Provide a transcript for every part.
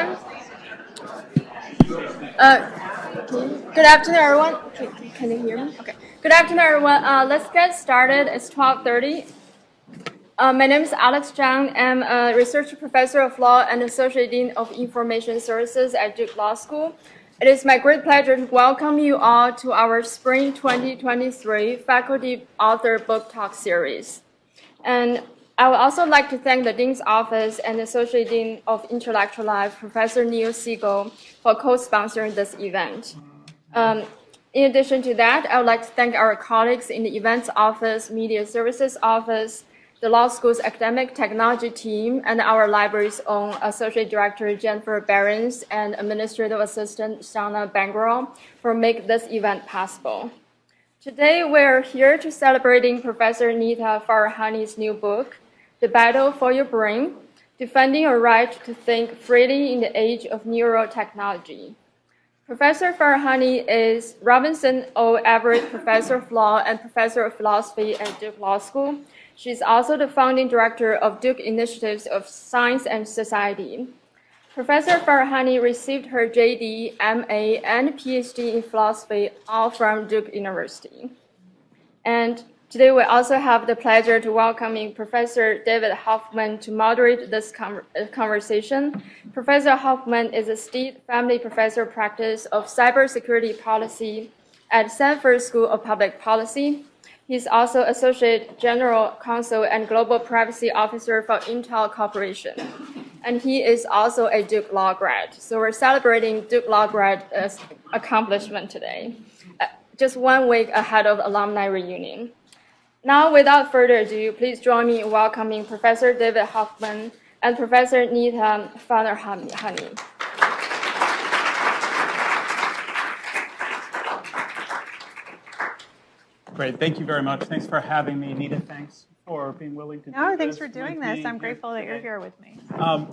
everyone. Good afternoon, everyone. Can you hear me? Okay. Good afternoon, everyone. Let's get started. It's 12:30. My name is Alex Zhang. I'm a research professor of law and associate dean of information services at Duke Law School. It is my great pleasure to welcome you all to our Spring 2023 Faculty Author Book Talk series. And I would also like to thank the Dean's Office and Associate Dean of Intellectual Life, Professor Neil Siegel, for co-sponsoring this event. In addition to that, I would like to thank our colleagues in the Events Office, Media Services Office, the Law School's Academic Technology team, and our library's own Associate Director Jennifer Behrens and Administrative Assistant Shauna Bangrel for making this event possible. Today, we're here to celebrating Professor Nita Farahany's new book, The Battle for Your Brain, Defending Your Right to Think Freely in the Age of Neurotechnology. Professor Farahany is Robinson O. Everett Professor of Law and Professor of Philosophy at Duke Law School. She's also the founding director of Duke Initiatives of Science and Society. Professor Farahany received her JD, MA, and PhD in philosophy, all from Duke University. And today we also have the pleasure to welcoming Professor David Hoffman to moderate this conversation. Professor Hoffman is a Stead Family Professor of Practice of Cybersecurity Policy at Sanford School of Public Policy. He's also Associate General Counsel and Global Privacy Officer for Intel Corporation. And he is also a Duke Law grad. So we're celebrating Duke Law grad accomplishment today, just 1 week ahead of alumni reunion. Now, without further ado, please join me in welcoming Professor David Hoffman and Professor Nita Farahany. Great, thank you very much. Thanks for having me, Nita. Thanks for being willing to do this. No, thanks for doing this. I'm grateful that you're here with me.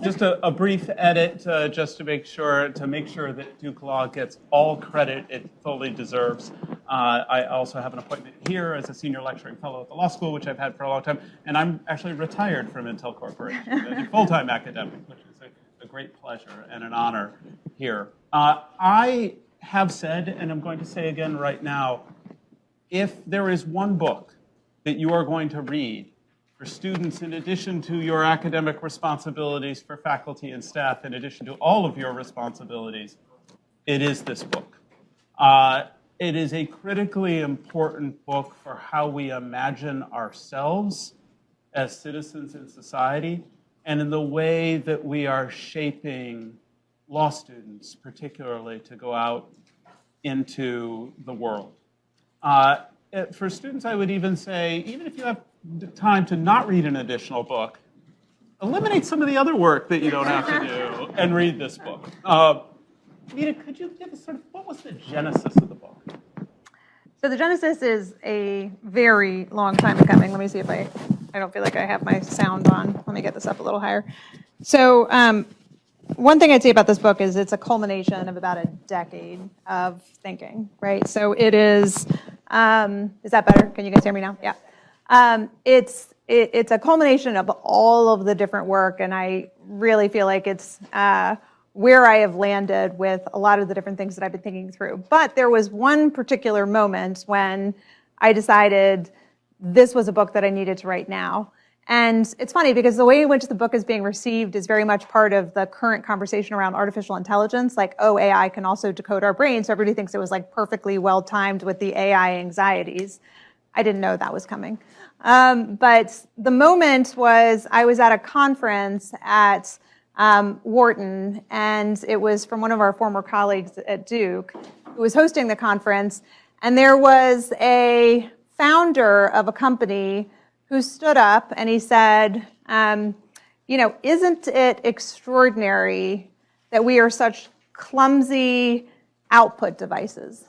Just a brief edit, just to make sure that Duke Law gets all credit it fully deserves. I also have an appointment here as a senior lecturing fellow at the law school, which I've had for a long time, and I'm actually retired from Intel Corporation as a full-time academic, which is a great pleasure and an honor here. I have said, and I'm going to say again right now, if there is one book that you are going to read for students, in addition to your academic responsibilities for faculty and staff, in addition to all of your responsibilities, it is this book. It is a critically important book for how we imagine ourselves as citizens in society and in the way that we are shaping law students, particularly, to go out into the world. For students, I would even say, even if you have time to not read an additional book, eliminate some of the other work that you don't have to do and read this book. Nita, could you give us what was the genesis of the book? So the genesis is a very long time coming. Let me see if I don't feel like I have my sound on. Let me get this up a little higher. So one thing I'd say about this book is it's a culmination of about a decade of thinking, right? So it is that better? Can you guys hear me now? Yeah. It's a culmination of all of the different work, and I really feel like it's where I have landed with a lot of the different things that I've been thinking through. But there was one particular moment when I decided this was a book that I needed to write now. And it's funny because the way in which the book is being received is very much part of the current conversation around artificial intelligence, like, oh, AI can also decode our brains. So everybody thinks it was like perfectly well timed with the AI anxieties. I didn't know that was coming. But the moment was I was at a conference at Wharton, and it was from one of our former colleagues at Duke who was hosting the conference. And there was a founder of a company who stood up and he said, isn't it extraordinary that we are such clumsy output devices,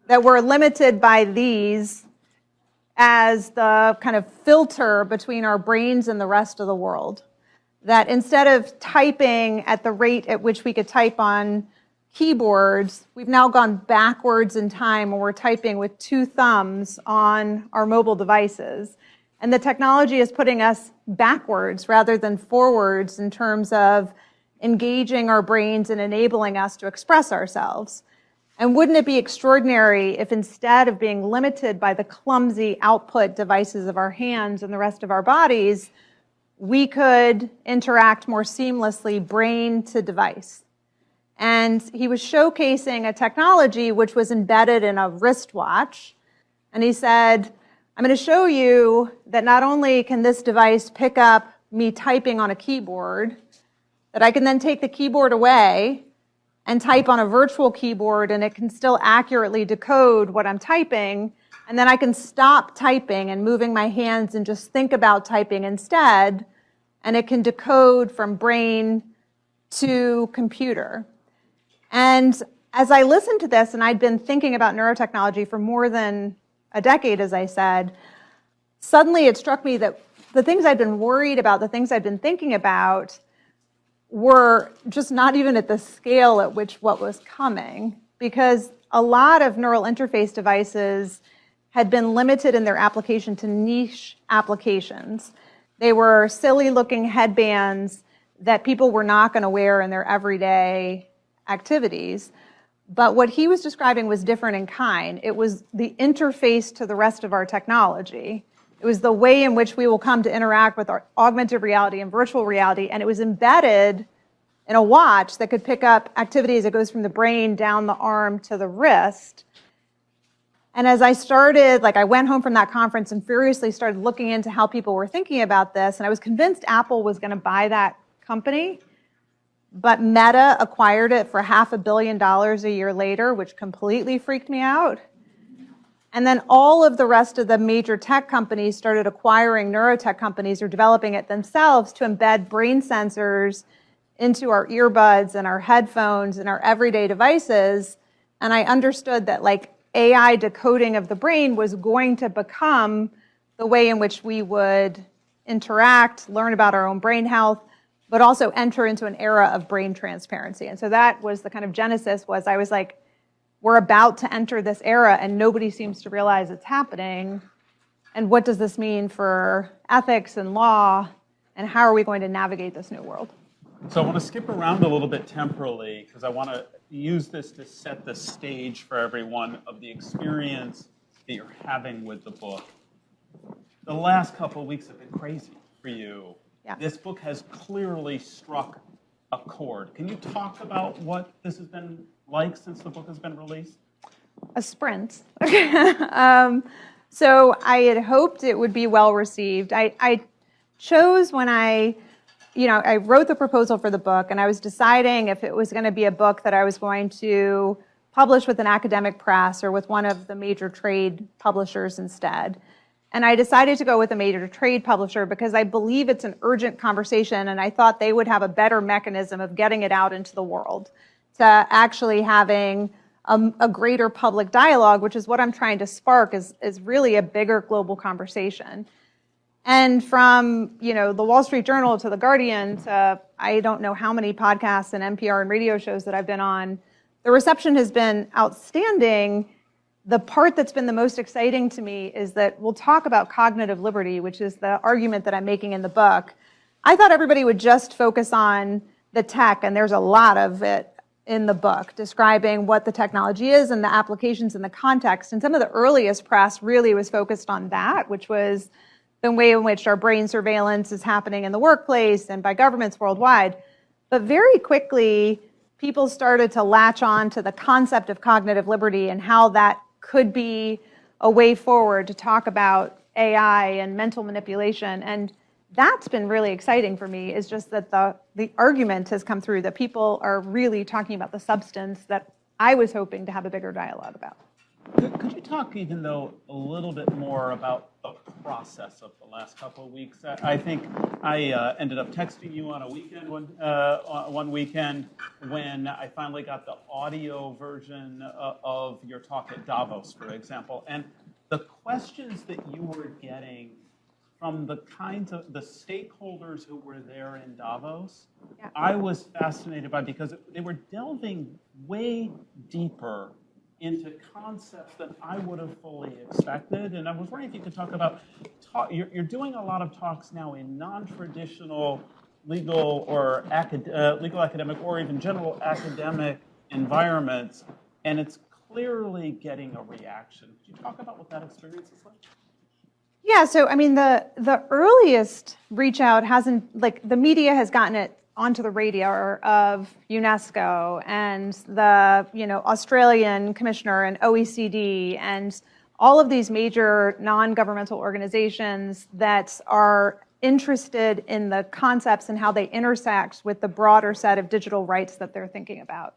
that we're limited by these as the kind of filter between our brains and the rest of the world, that instead of typing at the rate at which we could type on keyboards, we've now gone backwards in time when we're typing with 2 thumbs on our mobile devices. And the technology is putting us backwards rather than forwards in terms of engaging our brains and enabling us to express ourselves. And wouldn't it be extraordinary if instead of being limited by the clumsy output devices of our hands and the rest of our bodies, we could interact more seamlessly brain to device? And he was showcasing a technology which was embedded in a wristwatch. And he said, I'm going to show you that not only can this device pick up me typing on a keyboard, that I can then take the keyboard away and type on a virtual keyboard, and it can still accurately decode what I'm typing. And then I can stop typing and moving my hands and just think about typing instead. And it can decode from brain to computer. And as I listened to this, and I'd been thinking about neurotechnology for more than a decade, as I said, suddenly it struck me that the things I'd been worried about, the things I'd been thinking about, were just not even at the scale at which what was coming, because a lot of neural interface devices had been limited in their application to niche applications. They were silly-looking headbands that people were not going to wear in their everyday activities. But what he was describing was different in kind. It was the interface to the rest of our technology. It was the way in which we will come to interact with our augmented reality and virtual reality, and it was embedded in a watch that could pick up activities that goes from the brain down the arm to the wrist. And as I started, I went home from that conference and furiously started looking into how people were thinking about this, and I was convinced Apple was going to buy that company, but Meta acquired it for $500 million a year later, which completely freaked me out. And then all of the rest of the major tech companies started acquiring neurotech companies or developing it themselves to embed brain sensors into our earbuds and our headphones and our everyday devices. And I understood that AI decoding of the brain was going to become the way in which we would interact, learn about our own brain health, but also enter into an era of brain transparency. And so that was the kind of genesis. I was like, we're about to enter this era and nobody seems to realize it's happening. And what does this mean for ethics and law? And how are we going to navigate this new world? So I want to skip around a little bit temporally because I want to use this to set the stage for everyone of the experience that you're having with the book. The last couple of weeks have been crazy for you. Yeah. This book has clearly struck a chord. Can you talk about what this has been like since the book has been released? A sprint. So I had hoped it would be well received. I chose when I wrote the proposal for the book, and I was deciding if it was going to be a book that I was going to publish with an academic press or with one of the major trade publishers instead. And I decided to go with a major trade publisher because I believe it's an urgent conversation, and I thought they would have a better mechanism of getting it out into the world, to actually having a greater public dialogue, which is what I'm trying to spark, is really a bigger global conversation. And from the Wall Street Journal to The Guardian to I don't know how many podcasts and NPR and radio shows that I've been on, the reception has been outstanding. The part that's been the most exciting to me is that we'll talk about cognitive liberty, which is the argument that I'm making in the book. I thought everybody would just focus on the tech, and there's a lot of it in the book describing what the technology is and the applications and the context. And some of the earliest press really was focused on that, which was the way in which our brain surveillance is happening in the workplace and by governments worldwide. But very quickly, people started to latch on to the concept of cognitive liberty and how that could be a way forward to talk about AI and mental manipulation. And that's been really exciting for me, is just that the argument has come through, that people are really talking about the substance that I was hoping to have a bigger dialogue about. Could you talk, even though, a little bit more about the process of the last couple of weeks? I think I ended up texting you on a weekend, one weekend, when I finally got the audio version of your talk at Davos, for example. And the questions that you were getting from the kinds of the stakeholders who were there in Davos, yeah, I was fascinated by, because they were delving way deeper into concepts that I would have fully expected. And I was wondering if you could talk about, you're doing a lot of talks now in non-traditional legal or legal academic or even general academic environments, and it's clearly getting a reaction. Could you talk about what that experience is like? Yeah, so I mean, the earliest reach out hasn't, like, the media has gotten it onto the radar of UNESCO and the, Australian Commissioner and OECD and all of these major non-governmental organizations that are interested in the concepts and how they intersect with the broader set of digital rights that they're thinking about.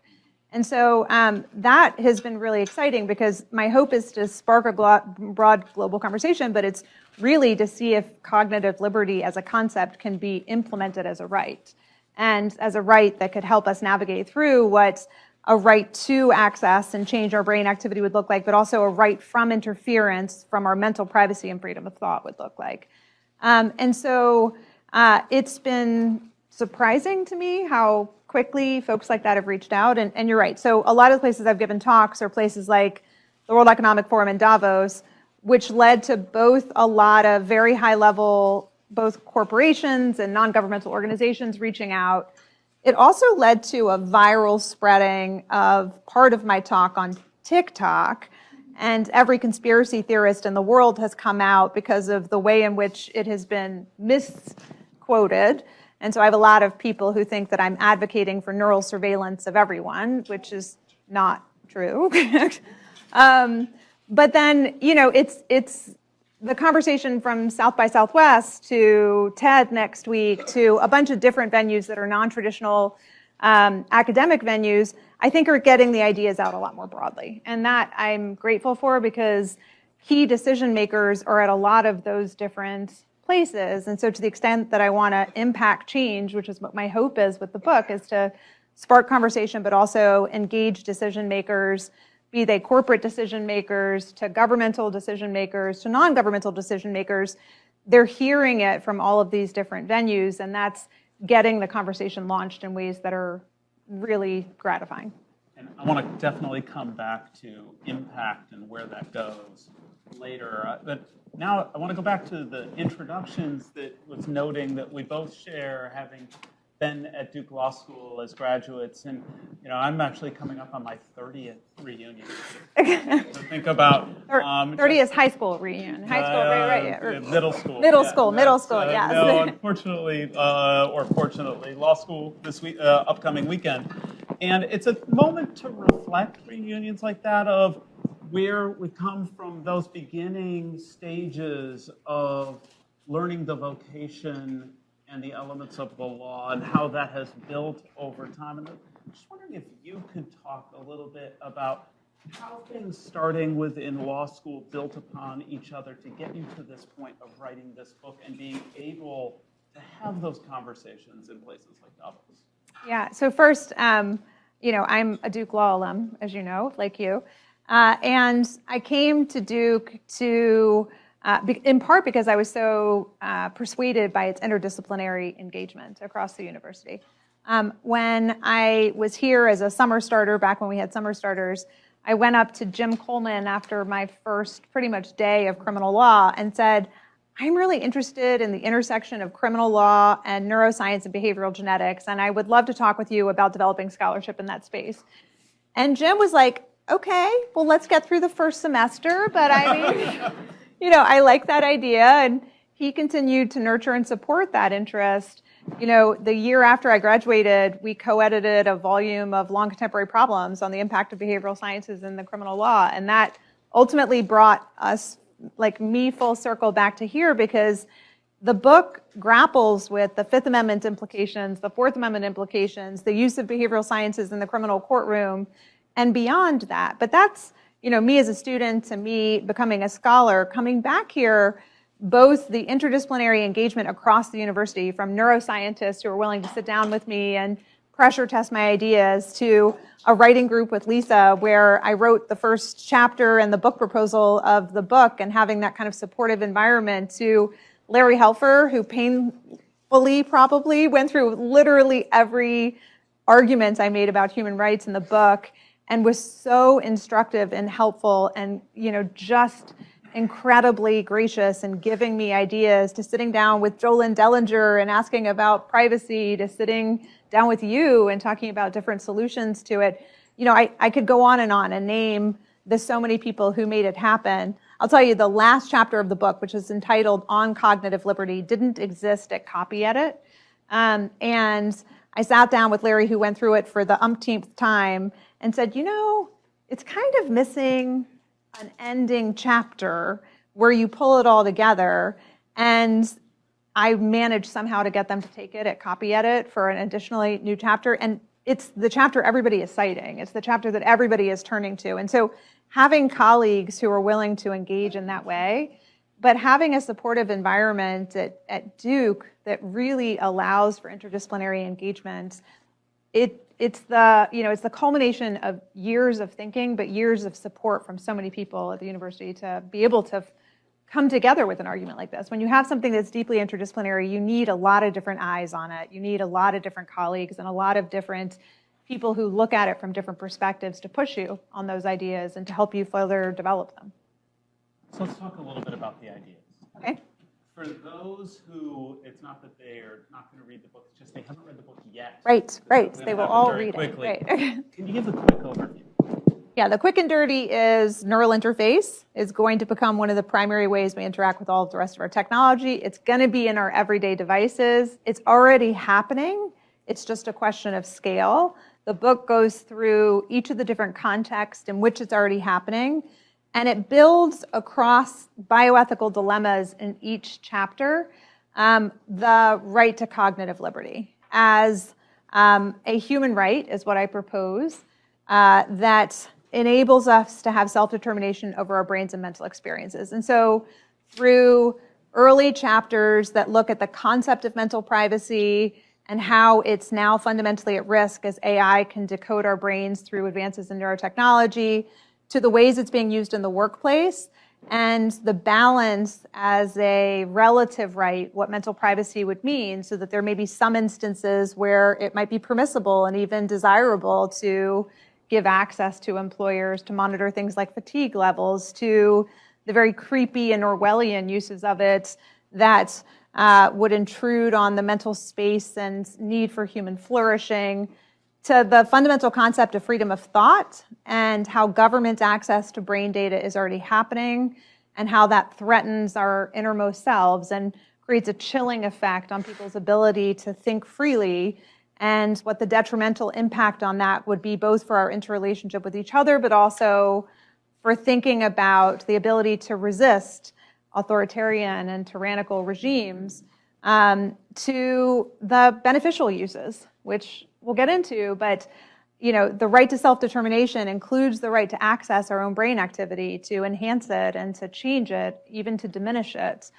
And so that has been really exciting, because my hope is to spark a broad global conversation, but it's really to see if cognitive liberty as a concept can be implemented as a right, and as a right that could help us navigate through what a right to access and change our brain activity would look like, but also a right from interference from our mental privacy and freedom of thought would look like. And so it's been surprising to me how quickly folks like that have reached out. And you're right. So a lot of the places I've given talks are places like the World Economic Forum in Davos, which led to both a lot of very high level, both corporations and non-governmental organizations reaching out. It also led to a viral spreading of part of my talk on TikTok. And every conspiracy theorist in the world has come out because of the way in which it has been misquoted. And so I have a lot of people who think that I'm advocating for neural surveillance of everyone, which is not true. But then, it's the conversation from South by Southwest to TED next week to a bunch of different venues that are non-traditional academic venues, I think are getting the ideas out a lot more broadly. And that I'm grateful for, because key decision makers are at a lot of those different places. And so to the extent that I want to impact change, which is what my hope is with the book, is to spark conversation, but also engage decision makers, be they corporate decision makers, to governmental decision makers, to non-governmental decision makers. They're hearing it from all of these different venues, and that's getting the conversation launched in ways that are really gratifying. And I want to definitely come back to impact and where that goes later. But now I want to go back to the introductions that was noting that we both share, having been at Duke Law School as graduates. And, I'm actually coming up on my 30th reunion. So think about... 30 is high school reunion. High school, right, yeah. Middle school. Middle school, yes. No, unfortunately, or fortunately, law school this week, upcoming weekend. And it's a moment to reflect, reunions like that, of where we come from, those beginning stages of learning the vocation and the elements of the law and how that has built over time. And I'm just wondering if you could talk a little bit about how things starting within law school built upon each other to get you to this point of writing this book and being able to have those conversations in places like Davos. Yeah, so first, I'm a Duke Law alum, as you know, like you. And I came to Duke in part because I was so persuaded by its interdisciplinary engagement across the university. When I was here as a summer starter, back when we had summer starters, I went up to Jim Coleman after my first pretty much day of criminal law and said, I'm really interested in the intersection of criminal law and neuroscience and behavioral genetics, and I would love to talk with you about developing scholarship in that space. And Jim was like, okay, well, let's get through the first semester, but I mean, I like that idea, and he continued to nurture and support that interest. The year after I graduated, we co-edited a volume of Long Contemporary Problems on the impact of behavioral sciences in the criminal law, and that ultimately brought us, like me, full circle back to here, because the book grapples with the Fifth Amendment implications, the Fourth Amendment implications, the use of behavioral sciences in the criminal courtroom, and beyond that. But that's, me as a student, and me becoming a scholar, coming back here, both the interdisciplinary engagement across the university, from neuroscientists who are willing to sit down with me and pressure test my ideas, to a writing group with Lisa where I wrote the first chapter and the book proposal of the book, and having that kind of supportive environment, to Larry Helfer, who painfully probably went through literally every argument I made about human rights in the book and was so instructive and helpful, and just incredibly gracious in giving me ideas, to sitting down with Jolyn Dellinger and asking about privacy, to sitting down with you and talking about different solutions to it. I could go on and name the so many people who made it happen. I'll tell you, the last chapter of the book, which is entitled On Cognitive Liberty, didn't exist at Copy Edit. And I sat down with Larry, who went through it for the umpteenth time, and said, it's kind of missing an ending chapter where you pull it all together. And I managed somehow to get them to take it at Copy Edit for an additionally new chapter. And it's the chapter everybody is citing. It's the chapter that everybody is turning to. And so having colleagues who are willing to engage in that way, but having a supportive environment at Duke that really allows for interdisciplinary engagement, it's the culmination of years of thinking, but years of support from so many people at the university to be able to come together with an argument like this. When you have something that's deeply interdisciplinary, you need a lot of different eyes on it. You need a lot of different colleagues and a lot of different people who look at it from different perspectives to push you on those ideas and to help you further develop them. So let's talk a little bit about the ideas. Okay. For those who, it's not that they are not going to read the book, it's just they haven't read the book yet. Right. They will all read quickly. it. Right. Can you give a quick overview? Yeah, the quick and dirty is neural interface is going to become one of the primary ways we interact with all of the rest of our technology. It's going to be in our everyday devices. It's already happening. It's just a question of scale. The book goes through each of the different contexts in which it's already happening, and it builds across bioethical dilemmas in each chapter the right to cognitive liberty as a human right is what I propose that enables us to have self-determination over our brains and mental experiences. And so through early chapters that look at the concept of mental privacy and how it's now fundamentally at risk as AI can decode our brains through advances in neurotechnology, to the ways it's being used in the workplace, and the balance as a relative right, what mental privacy would mean, so that there may be some instances where it might be permissible and even desirable to give access to employers to monitor things like fatigue levels, to the very creepy and Orwellian uses of it that would intrude on the mental space and need for human flourishing, to the fundamental concept of freedom of thought and how government access to brain data is already happening and how that threatens our innermost selves and creates a chilling effect on people's ability to think freely, and what the detrimental impact on that would be both for our interrelationship with each other, but also for thinking about the ability to resist authoritarian and tyrannical regimes, to the beneficial uses, which we'll get into, but the right to self-determination includes the right to access our own brain activity, to enhance it and to change it, even to diminish it.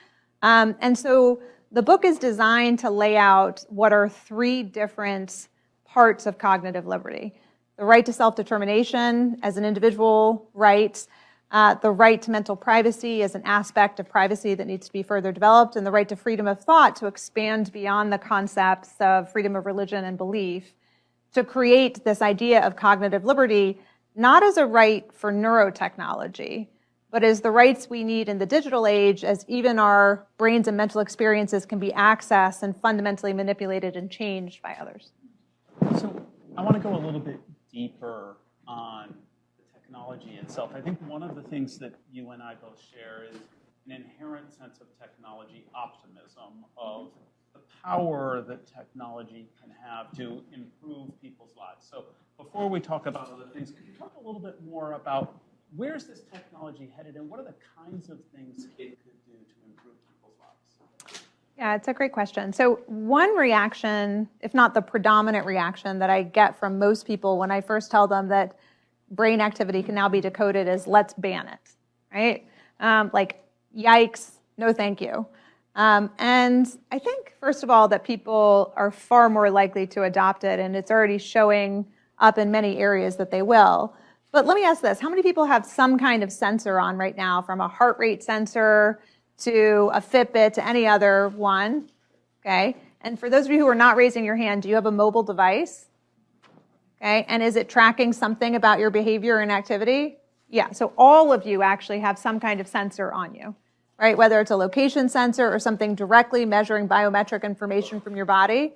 And so the book is designed to lay out what are three different parts of cognitive liberty: the right to self-determination as an individual right, the right to mental privacy as an aspect of privacy that needs to be further developed, and the right to freedom of thought to expand beyond the concepts of freedom of religion and belief, to create this idea of cognitive liberty, not as a right for neurotechnology, but as the rights we need in the digital age, as even our brains and mental experiences can be accessed and fundamentally manipulated and changed by others. So I want to go a little bit deeper on the technology itself. I think one of the things that you and I both share is an inherent sense of technology optimism, of the power that technology can have to improve people's lives. So before we talk about other things, could you talk a little bit more about where's this technology headed and what are the kinds of things it could do to improve people's lives? Yeah, it's a great question. So one reaction, if not the predominant reaction that I get from most people when I first tell them that brain activity can now be decoded is, let's ban it, right? Like, yikes, no thank you. And I think, first of all, that people are far more likely to adopt it, and it's already showing up in many areas that they will. But let me ask this. How many people have some kind of sensor on right now, from a heart rate sensor to a Fitbit to any other one? Okay. And for those of you who are not raising your hand, do you have a mobile device? Okay. And is it tracking something about your behavior and activity? Yeah, so all of you actually have some kind of sensor on you, right? Whether it's a location sensor or something directly measuring biometric information from your body,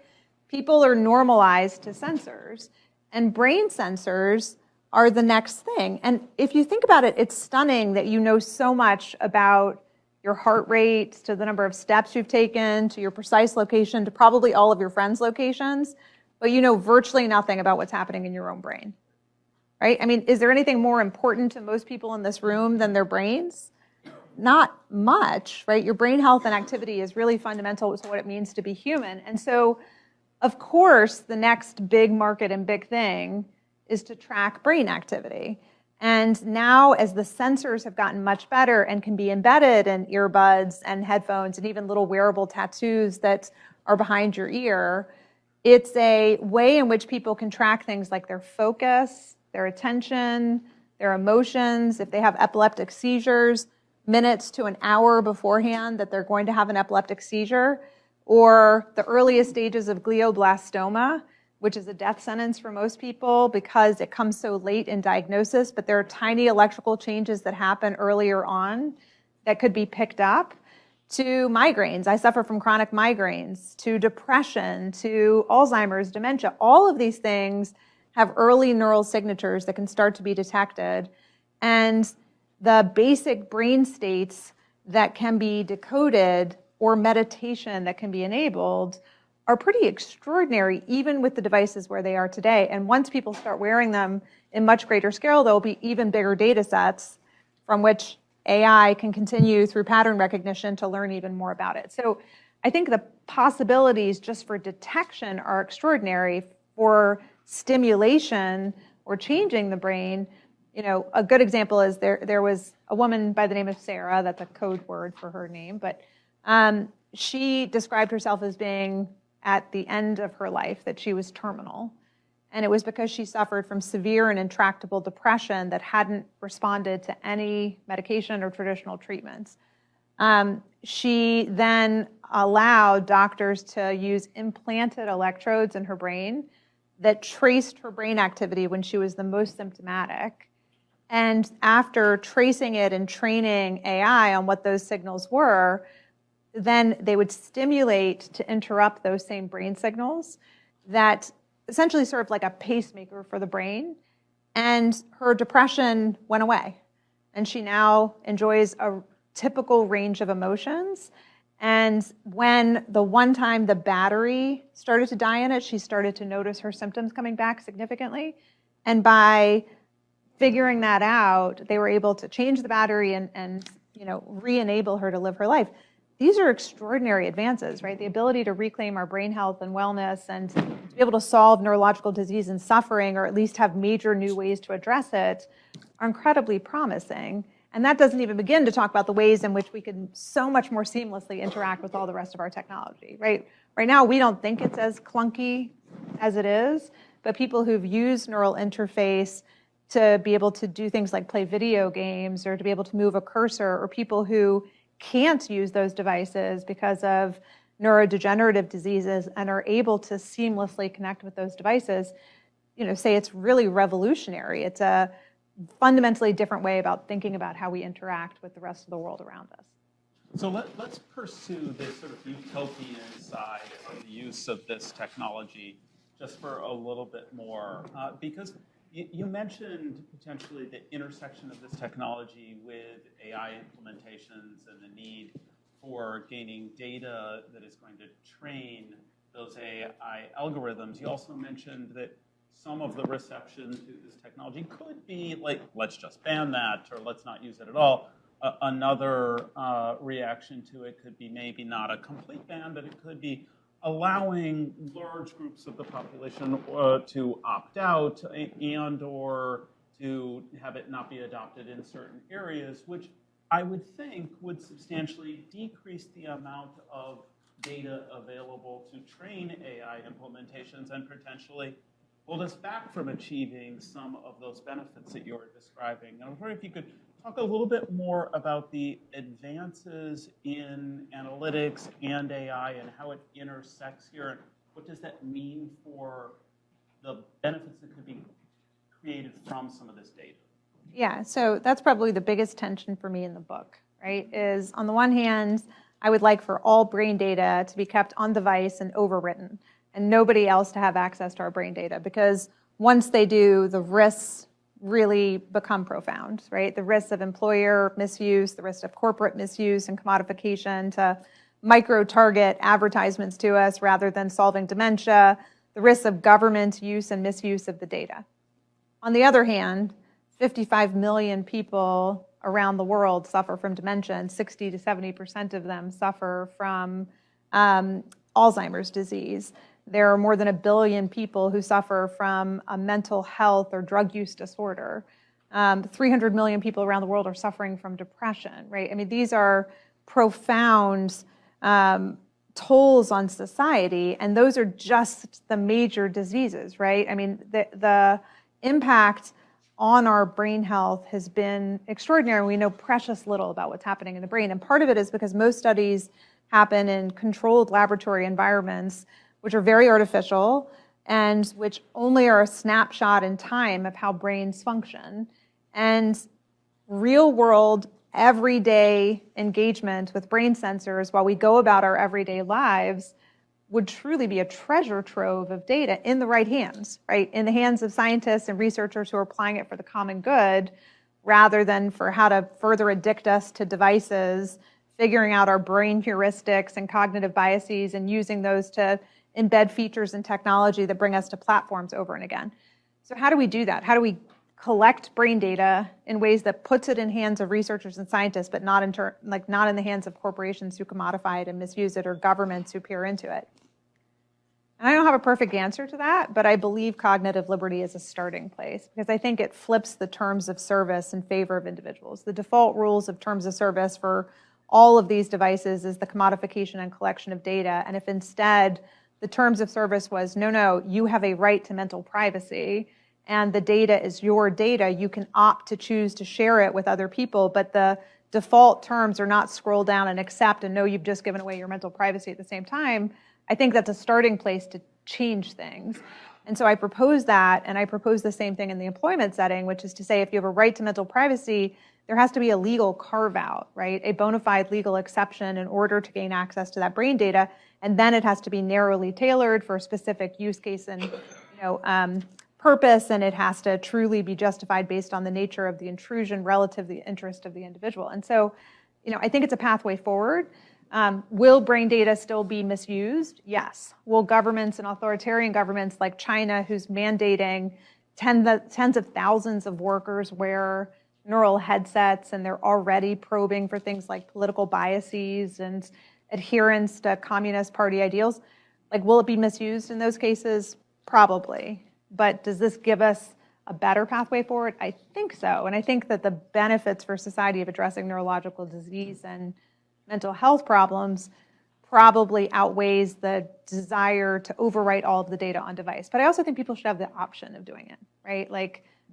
people are normalized to sensors. And brain sensors are the next thing. And if you think about it, it's stunning that you know so much about your heart rate, to the number of steps you've taken, to your precise location, to probably all of your friends' locations, but you know virtually nothing about what's happening in your own brain. Right? I mean, is there anything more important to most people in this room than their brains? Not much, right? Your brain health and activity is really fundamental to what it means to be human. And so, of course, the next big market and big thing is to track brain activity. And now, as the sensors have gotten much better and can be embedded in earbuds and headphones and even little wearable tattoos that are behind your ear, it's a way in which people can track things like their focus, their attention, their emotions, if they have epileptic seizures, minutes to an hour beforehand that they're going to have an epileptic seizure, or the earliest stages of glioblastoma, which is a death sentence for most people because it comes so late in diagnosis, but there are tiny electrical changes that happen earlier on that could be picked up, to migraines. I suffer from chronic migraines, to depression, to Alzheimer's, dementia. All of these things have early neural signatures that can start to be detected. And the basic brain states that can be decoded or meditation that can be enabled are pretty extraordinary, even with the devices where they are today. And once people start wearing them in much greater scale, there'll be even bigger data sets from which AI can continue through pattern recognition to learn even more about it. So I think the possibilities just for detection are extraordinary. For stimulation or changing the brain, you know, a good example is there was a woman by the name of Sarah, that's a code word for her name, but she described herself as being at the end of her life, that she was terminal. And it was because she suffered from severe and intractable depression that hadn't responded to any medication or traditional treatments. She then allowed doctors to use implanted electrodes in her brain that traced her brain activity when she was the most symptomatic. And after tracing it and training AI on what those signals were, then they would stimulate to interrupt those same brain signals that essentially served like a pacemaker for the brain. And her depression went away. And she now enjoys a typical range of emotions. And when the one time the battery started to die in it, she started to notice her symptoms coming back significantly. And by figuring that out, they were able to change the battery and you know, re-enable her to live her life. These are extraordinary advances, right? The ability to reclaim our brain health and wellness and to be able to solve neurological disease and suffering, or at least have major new ways to address it, are incredibly promising. And that doesn't even begin to talk about the ways in which we can so much more seamlessly interact with all the rest of our technology, right? Right now, we don't think it's as clunky as it is, but people who've used neural interface to be able to do things like play video games or to be able to move a cursor, or people who can't use those devices because of neurodegenerative diseases and are able to seamlessly connect with those devices, you know, say it's really revolutionary. It's a fundamentally different way about thinking about how we interact with the rest of the world around us. So let's pursue this sort of utopian side of the use of this technology just for a little bit more, because you mentioned potentially the intersection of this technology with AI implementations and the need for gaining data that is going to train those AI algorithms. You also mentioned that some of the reception to this technology could be like, let's just ban that, or let's not use it at all. Another reaction to it could be maybe not a complete ban, but it could be allowing large groups of the population to opt out and or to have it not be adopted in certain areas, which I would think would substantially decrease the amount of data available to train AI implementations and potentially hold us back from achieving some of those benefits that you're describing. And I was wondering if you could talk a little bit more about the advances in analytics and AI and how it intersects here, and what does that mean for the benefits that could be created from some of this data? Yeah, so that's probably the biggest tension for me in the book, right? Is on the one hand, I would like for all brain data to be kept on device and overwritten, and nobody else to have access to our brain data, because once they do, the risks really become profound, right? The risks of employer misuse, the risk of corporate misuse and commodification to micro-target advertisements to us rather than solving dementia, the risks of government use and misuse of the data. On the other hand, 55 million people around the world suffer from dementia, and 60 to 70% of them suffer from Alzheimer's disease. There are more than 1 billion people who suffer from a mental health or drug use disorder. 300 million people around the world are suffering from depression, right? I mean, these are profound tolls on society, and those are just the major diseases, right? I mean, the impact on our brain health has been extraordinary. We know precious little about what's happening in the brain. And part of it is because most studies happen in controlled laboratory environments, which are very artificial and which only are a snapshot in time of how brains function. And real world, everyday engagement with brain sensors while we go about our everyday lives would truly be a treasure trove of data in the right hands, right? In the hands of scientists and researchers who are applying it for the common good, rather than for how to further addict us to devices, figuring out our brain heuristics and cognitive biases and using those to embed features and technology that bring us to platforms over and again. So how do we do that? How do we collect brain data in ways that puts it in hands of researchers and scientists, but not in the hands of corporations who commodify it and misuse it, or governments who peer into it? And I don't have a perfect answer to that, but I believe cognitive liberty is a starting place, because I think it flips the terms of service in favor of individuals. The default rules of terms of service for all of these devices is the commodification and collection of data. And if instead the terms of service was, no, you have a right to mental privacy, and the data is your data, you can opt to choose to share it with other people, but the default terms are not scroll down and accept and know you've just given away your mental privacy at the same time. I think that's a starting place to change things. And so I propose that, and I propose the same thing in the employment setting, which is to say, if you have a right to mental privacy, there has to be a legal carve-out, right? A bona fide legal exception in order to gain access to that brain data, and then it has to be narrowly tailored for a specific use case and purpose, and it has to truly be justified based on the nature of the intrusion relative to the interest of the individual. And so, I think it's a pathway forward. Will brain data still be misused? Yes. Will governments and authoritarian governments like China, who's mandating tens of thousands of workers wear neural headsets, and they're already probing for things like political biases and adherence to Communist Party ideals, will it be misused in those cases? Probably. But does this give us a better pathway forward? I think so. And I think that the benefits for society of addressing neurological disease and mental health problems probably outweighs the desire to overwrite all of the data on device. But I also think people should have the option of doing it, right?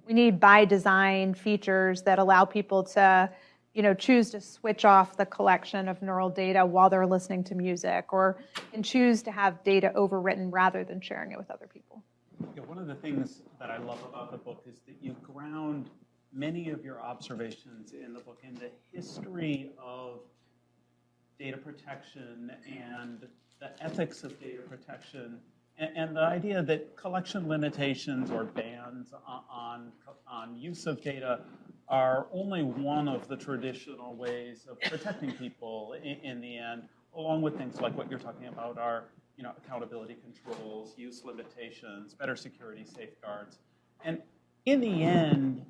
We need by design features that allow people to, choose to switch off the collection of neural data while they're listening to music, or can choose to have data overwritten rather than sharing it with other people. Yeah, one of the things that I love about the book is that you ground many of your observations in the book in the history of data protection and the ethics of data protection, and the idea that collection limitations or bans on use of data are only one of the traditional ways of protecting people in the end, along with things like what you're talking about are accountability controls, use limitations, better security safeguards. And in the end,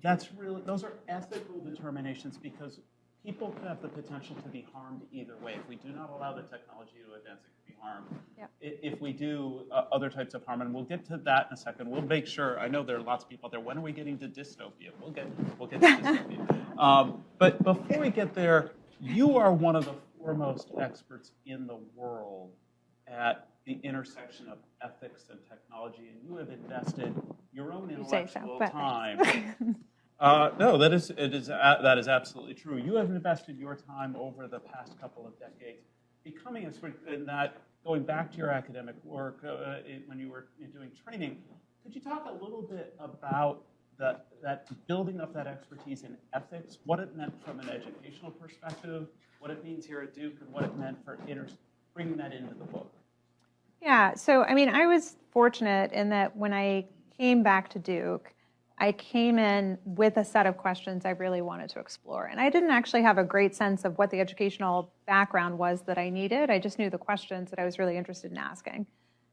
those are ethical determinations, because people could have the potential to be harmed either way. If we do not allow the technology to advance, it could be harmed. Yep. If we do other types of harm, and we'll get to that in a second. We'll make sure, I know there are lots of people out there, when are we getting to dystopia? We'll get to dystopia. But before we get there, you are one of the foremost experts in the world at the intersection of ethics and technology, and you have invested your own intellectual time. No, that is absolutely true. You have invested your time over the past couple of decades becoming an expert in that, going back to your academic work when you were doing training. Could you talk a little bit about that building up that expertise in ethics, what it meant from an educational perspective, what it means here at Duke, and what it meant for bringing that into the book. Yeah, so I mean, I was fortunate in that when I came back to Duke, I came in with a set of questions I really wanted to explore. And I didn't actually have a great sense of what the educational background was that I needed. I just knew the questions that I was really interested in asking.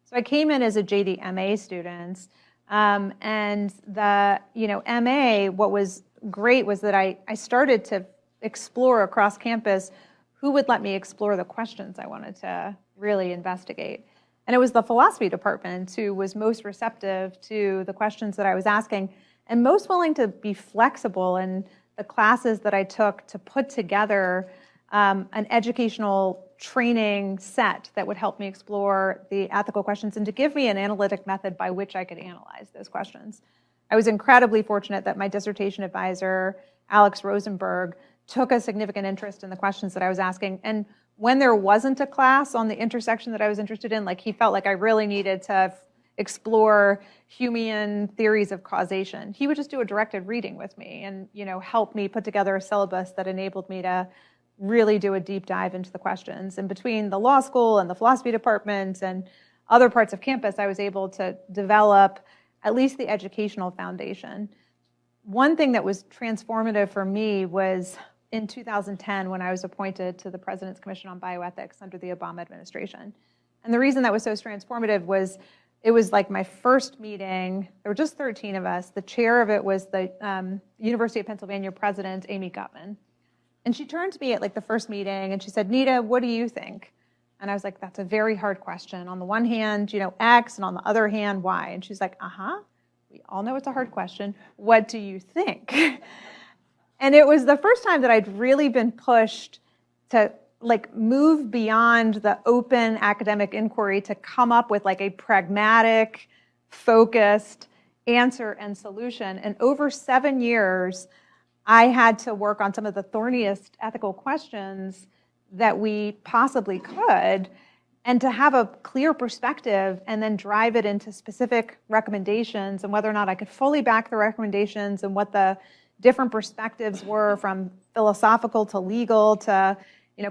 So I came in as a JD MA student, and the MA, what was great was that I started to explore across campus who would let me explore the questions I wanted to really investigate. And it was the philosophy department who was most receptive to the questions that I was asking and most willing to be flexible in the classes that I took to put together an educational training set that would help me explore the ethical questions and to give me an analytic method by which I could analyze those questions. I was incredibly fortunate that my dissertation advisor, Alex Rosenberg, took a significant interest in the questions that I was asking. And when there wasn't a class on the intersection that I was interested in, like he felt like I really needed to explore Humean theories of causation, he would just do a directed reading with me and help me put together a syllabus that enabled me to really do a deep dive into the questions. And between the law school and the philosophy department and other parts of campus, I was able to develop at least the educational foundation. One thing that was transformative for me was in 2010 when I was appointed to the President's Commission on Bioethics under the Obama administration. And the reason that was so transformative was it was like my first meeting. There were just 13 of us. The chair of it was the University of Pennsylvania president, Amy Gutman. And she turned to me at like the first meeting and she said, "Nita, what do you think?" And I was like, "That's a very hard question. On the one hand, X, and on the other hand, Y." And she's like, "We all know it's a hard question. What do you think?" And it was the first time that I'd really been pushed to move beyond the open academic inquiry to come up with a pragmatic, focused answer and solution. And over 7 years, I had to work on some of the thorniest ethical questions that we possibly could, and to have a clear perspective and then drive it into specific recommendations and whether or not I could fully back the recommendations and what the different perspectives were from philosophical to legal to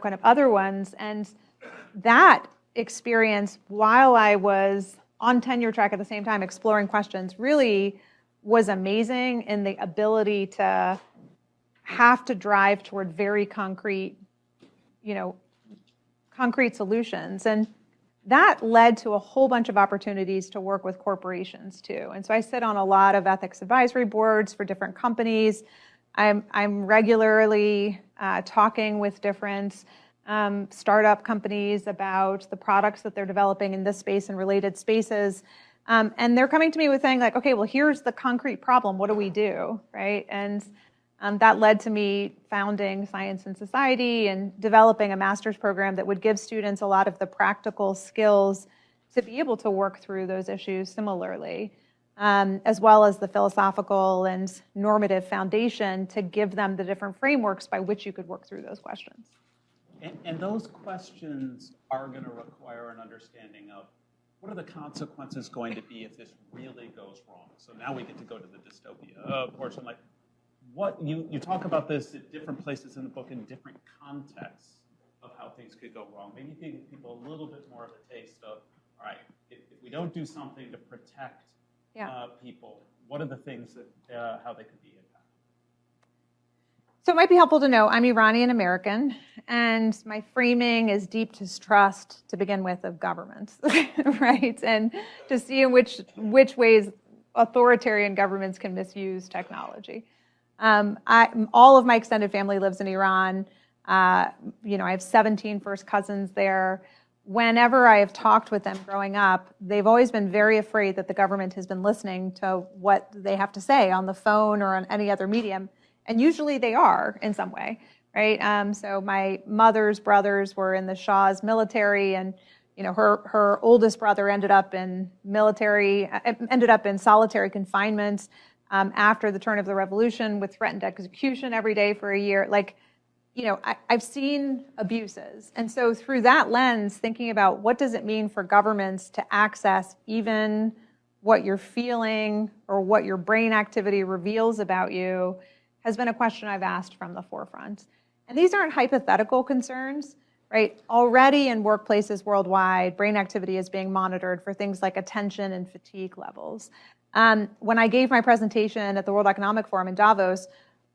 kind of other ones. And that experience, while I was on tenure track at the same time exploring questions, really was amazing in the ability to have to drive toward very concrete solutions. And that led to a whole bunch of opportunities to work with corporations too. And so I sit on a lot of ethics advisory boards for different companies. I'm regularly talking with different startup companies about the products that they're developing in this space and related spaces. And they're coming to me with saying okay, well, here's the concrete problem. What do we do, right? And that led to me founding Science and Society and developing a master's program that would give students a lot of the practical skills to be able to work through those issues similarly, as well as the philosophical and normative foundation to give them the different frameworks by which you could work through those questions. And those questions are going to require an understanding of what are the consequences going to be if this really goes wrong. So now we get to go to the dystopia portion. What you talk about this at different places in the book in different contexts of how things could go wrong. Maybe give people a little bit more of a taste of, all right, if we don't do something to protect people, what are the things that how they could be impacted? So it might be helpful to know I'm Iranian American, and my framing is deep distrust to begin with of governments, right? And to see in which ways authoritarian governments can misuse technology. All of my extended family lives in Iran. I have 17 first cousins there. Whenever I have talked with them growing up, they've always been very afraid that the government has been listening to what they have to say on the phone or on any other medium. And usually they are in some way, right? So my mother's brothers were in the Shah's military, and her oldest brother ended up in solitary confinement after the turn of the revolution with threatened execution every day for a year. I've seen abuses. And so through that lens, thinking about what does it mean for governments to access even what you're feeling or what your brain activity reveals about you has been a question I've asked from the forefront. And these aren't hypothetical concerns, right? Already in workplaces worldwide, brain activity is being monitored for things like attention and fatigue levels. When I gave my presentation at the World Economic Forum in Davos,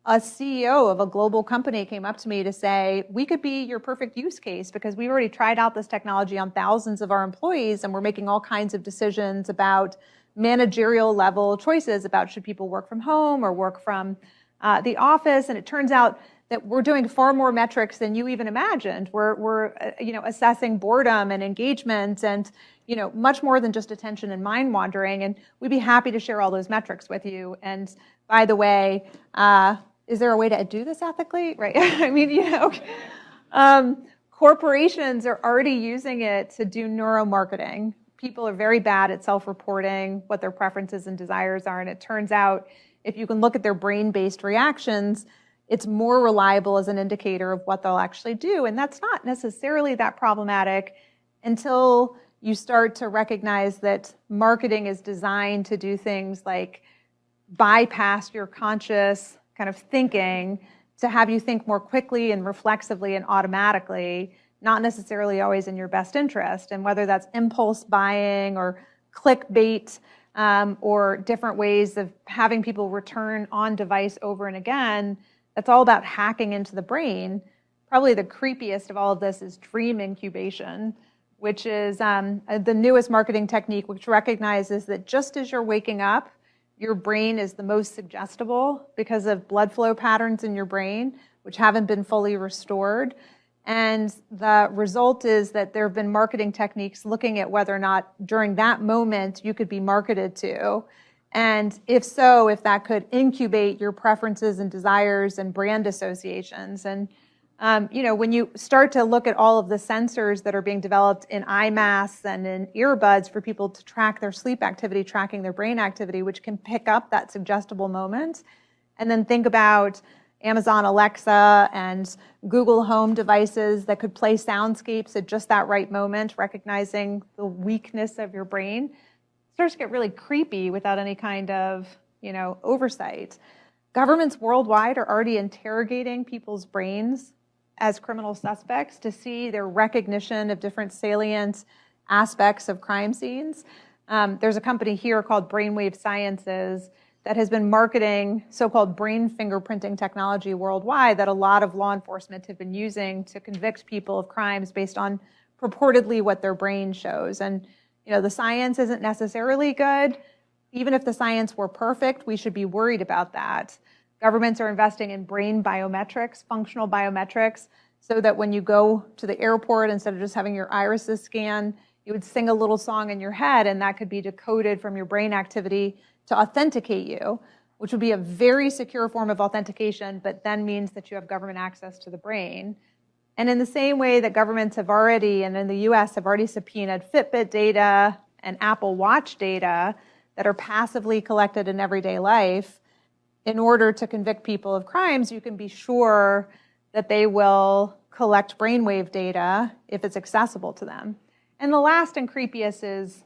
a CEO of a global company came up to me to say, we could be your perfect use case because we've already tried out this technology on thousands of our employees and we're making all kinds of decisions about managerial level choices about should people work from home or work from the office. And it turns out that we're doing far more metrics than you even imagined. We're assessing boredom and engagement and much more than just attention and mind wandering. And we'd be happy to share all those metrics with you. And by the way, is there a way to do this ethically? Right? I mean, corporations are already using it to do neuromarketing. People are very bad at self-reporting what their preferences and desires are. And it turns out if you can look at their brain-based reactions, it's more reliable as an indicator of what they'll actually do. And that's not necessarily that problematic until you start to recognize that marketing is designed to do things like bypass your conscious kind of thinking to have you think more quickly and reflexively and automatically, not necessarily always in your best interest. And whether that's impulse buying or clickbait or different ways of having people return on device over and again, that's all about hacking into the brain. Probably the creepiest of all of this is dream incubation, which is the newest marketing technique, which recognizes that just as you're waking up, your brain is the most suggestible because of blood flow patterns in your brain, which haven't been fully restored. And the result is that there have been marketing techniques looking at whether or not during that moment you could be marketed to. And if so, if that could incubate your preferences and desires and brand associations. And, when you start to look at all of the sensors that are being developed in eye masks and in earbuds for people to track their sleep activity, tracking their brain activity, which can pick up that suggestible moment, and then think about Amazon Alexa and Google Home devices that could play soundscapes at just that right moment, recognizing the weakness of your brain, it starts to get really creepy without any kind of, oversight. Governments worldwide are already interrogating people's brains as criminal suspects to see their recognition of different salient aspects of crime scenes. There's a company here called Brainwave Sciences that has been marketing so-called brain fingerprinting technology worldwide that a lot of law enforcement have been using to convict people of crimes based on purportedly what their brain shows. And, the science isn't necessarily good. Even if the science were perfect, we should be worried about that. Governments are investing in brain biometrics, functional biometrics, so that when you go to the airport, instead of just having your irises scanned, you would sing a little song in your head, and that could be decoded from your brain activity to authenticate you, which would be a very secure form of authentication, but then means that you have government access to the brain. And in the same way that governments have already, and in the US, have already subpoenaed Fitbit data and Apple Watch data that are passively collected in everyday life, in order to convict people of crimes, you can be sure that they will collect brainwave data if it's accessible to them. And the last and creepiest is,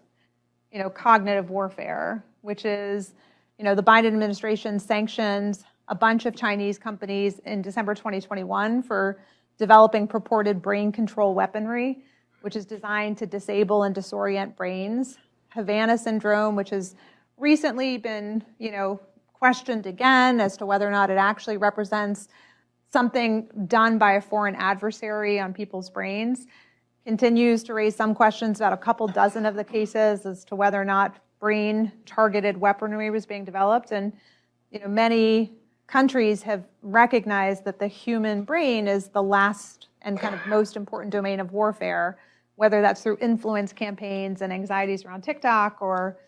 cognitive warfare, which is, the Biden administration sanctioned a bunch of Chinese companies in December 2021 for developing purported brain control weaponry, which is designed to disable and disorient brains. Havana syndrome, which has recently been, questioned again as to whether or not it actually represents something done by a foreign adversary on people's brains, continues to raise some questions about a couple dozen of the cases as to whether or not brain-targeted weaponry was being developed. And many countries have recognized that the human brain is the last and kind of most important domain of warfare, whether that's through influence campaigns and anxieties around TikTok or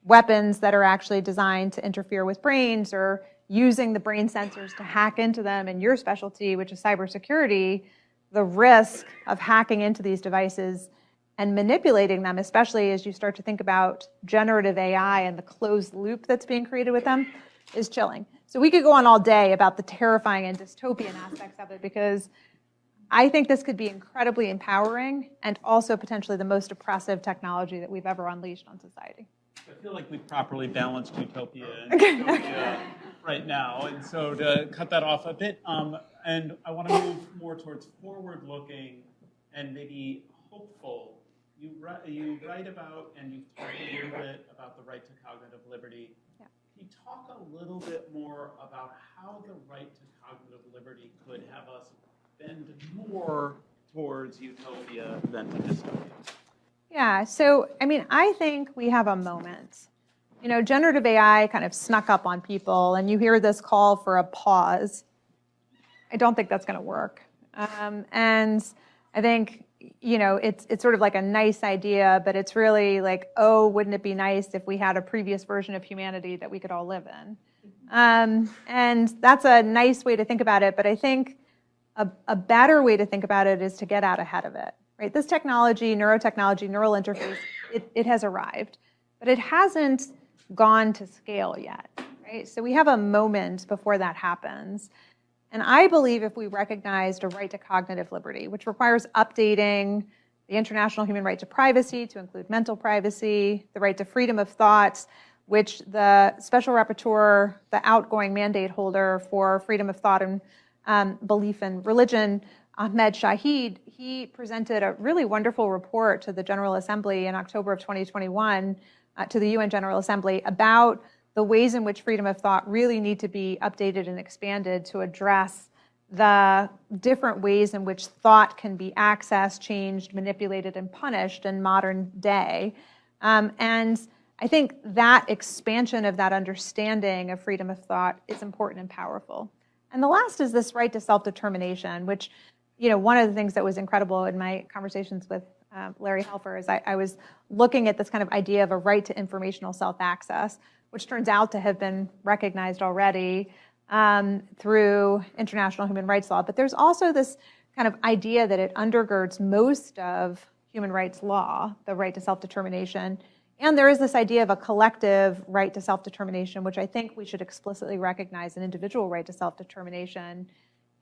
weapons that are actually designed to interfere with brains or using the brain sensors to hack into them in your specialty, which is cybersecurity. The risk of hacking into these devices and manipulating them, especially as you start to think about generative AI and the closed loop that's being created with them, is chilling. So we could go on all day about the terrifying and dystopian aspects of it, because I think this could be incredibly empowering and also potentially the most oppressive technology that we've ever unleashed on society. I feel like we've properly balanced utopia and dystopia right now, and so to cut that off a bit, and I want to move more towards forward-looking and maybe hopeful. You write about and you've talked a little bit about the right to cognitive liberty. Yeah. Can you talk a little bit more about how the right to cognitive liberty could have us bend more towards utopia than to dystopia? Yeah, so I mean, I think we have a moment. You know, generative AI kind of snuck up on people, and you hear this call for a pause. I don't think that's going to work. And I think, you know, it's sort of like a nice idea, but it's really like, oh, wouldn't it be nice if we had a previous version of humanity that we could all live in? And that's a nice way to think about it, but I think a better way to think about it is to get out ahead of it, right? This technology, neurotechnology, neural interface, it has arrived, but it hasn't gone to scale yet, right? So we have a moment before that happens. And I believe if we recognized a right to cognitive liberty, which requires updating the international human right to privacy to include mental privacy, the right to freedom of thought, which the special rapporteur, the outgoing mandate holder for freedom of thought and belief in religion, Ahmed Shahid, he presented a really wonderful report to the General Assembly in October of 2021, to the UN General Assembly, about the ways in which freedom of thought really need to be updated and expanded to address the different ways in which thought can be accessed, changed, manipulated, and punished in modern day. And I think that expansion of that understanding of freedom of thought is important and powerful. And the last is this right to self-determination, which, you know, one of the things that was incredible in my conversations with Larry Helfer is I was looking at this kind of idea of a right to informational self-access, which turns out to have been recognized already through international human rights law. But there's also this kind of idea that it undergirds most of human rights law, the right to self-determination. And there is this idea of a collective right to self-determination, which I think we should explicitly recognize an individual right to self-determination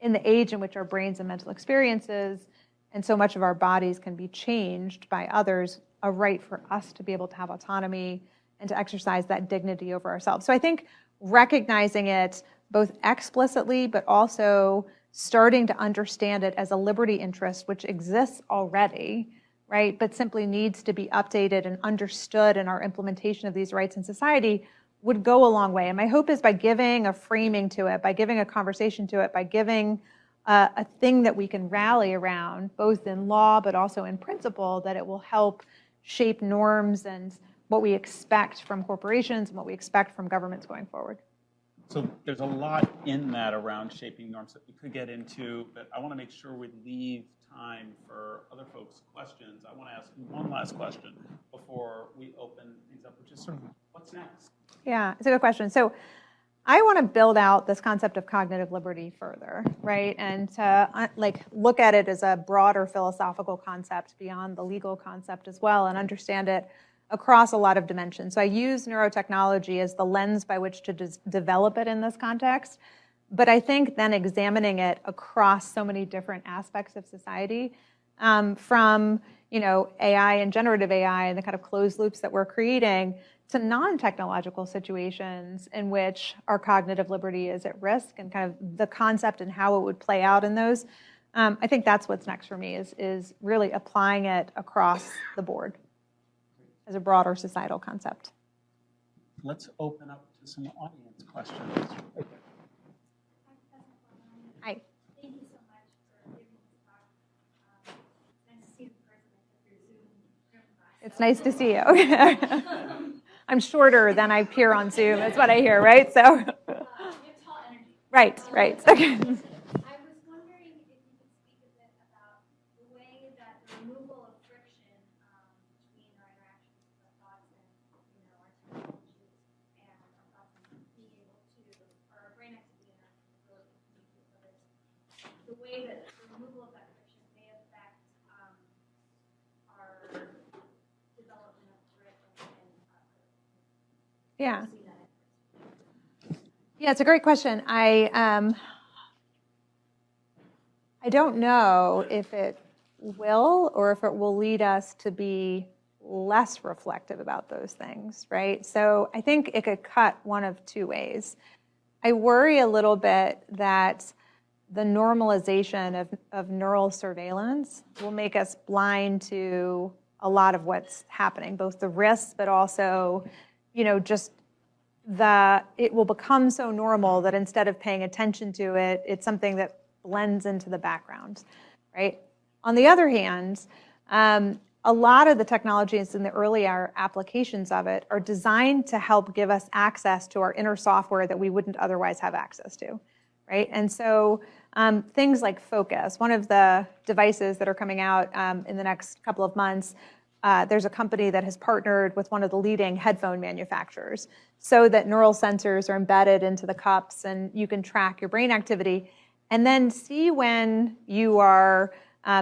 in the age in which our brains and mental experiences and so much of our bodies can be changed by others, a right for us to be able to have autonomy and to exercise that dignity over ourselves. So I think recognizing it both explicitly, but also starting to understand it as a liberty interest, which exists already, right, but simply needs to be updated and understood in our implementation of these rights in society, would go a long way. And my hope is by giving a framing to it, by giving a conversation to it, by giving a thing that we can rally around, both in law but also in principle, that it will help shape norms and what we expect from corporations and what we expect from governments going forward. So there's a lot in that around shaping norms that we could get into, but I want to make sure we leave time for other folks' questions. I want to ask you one last question before we open things up, which is sort of what's next? Yeah, it's a good question. So I want to build out this concept of cognitive liberty further, right? And to look at it as a broader philosophical concept beyond the legal concept as well, and understand it across a lot of dimensions. So I use neurotechnology as the lens by which to develop it in this context. But I think then examining it across so many different aspects of society, from AI and generative AI and the kind of closed loops that we're creating, to non-technological situations in which our cognitive liberty is at risk, and kind of the concept and how it would play out in those. I think that's what's next for me, is really applying it across the board as a broader societal concept. Let's open up to some audience questions. Hi. Thank you so much for giving this talk. Nice to see the person It's nice to see you. I'm shorter than I appear on Zoom. That's what I hear, right? So. You have tall energy. Right. Okay. I was wondering if you could speak a bit about the way that the removal of friction between our interactions with our thoughts and our technologies and our thoughts and being able to, or our brain activity and our ability to communicate with others, the way that the removal of that friction may affect our development of grit and Yeah. Yeah, it's a great question. I don't know if it will or if it will lead us to be less reflective about those things, right? So I think it could cut one of two ways. I worry a little bit that the normalization of neural surveillance will make us blind to a lot of what's happening, both the risks, but also, just it will become so normal that instead of paying attention to it, it's something that blends into the background, right? On the other hand, a lot of the technologies in the earlier applications of it are designed to help give us access to our inner software that we wouldn't otherwise have access to, right? And so things like Focus, one of the devices that are coming out in the next couple of months, there's a company that has partnered with one of the leading headphone manufacturers so that neural sensors are embedded into the cups and you can track your brain activity and then see when you are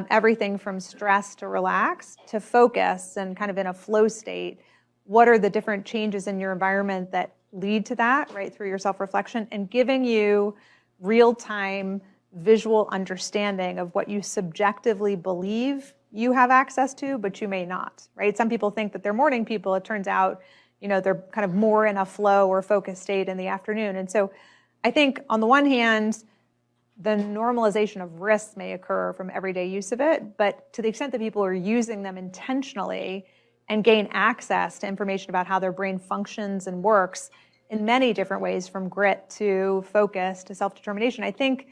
everything from stress to relaxed to focus and kind of in a flow state. What are the different changes in your environment that lead to that, right, through your self-reflection, and giving you real-time visual understanding of what you subjectively believe you have access to, but you may not, right? Some people think that they're morning people. It turns out, they're kind of more in a flow or focus state in the afternoon. And so I think on the one hand, the normalization of risks may occur from everyday use of it, but to the extent that people are using them intentionally and gain access to information about how their brain functions and works in many different ways, from grit to focus to self-determination, I think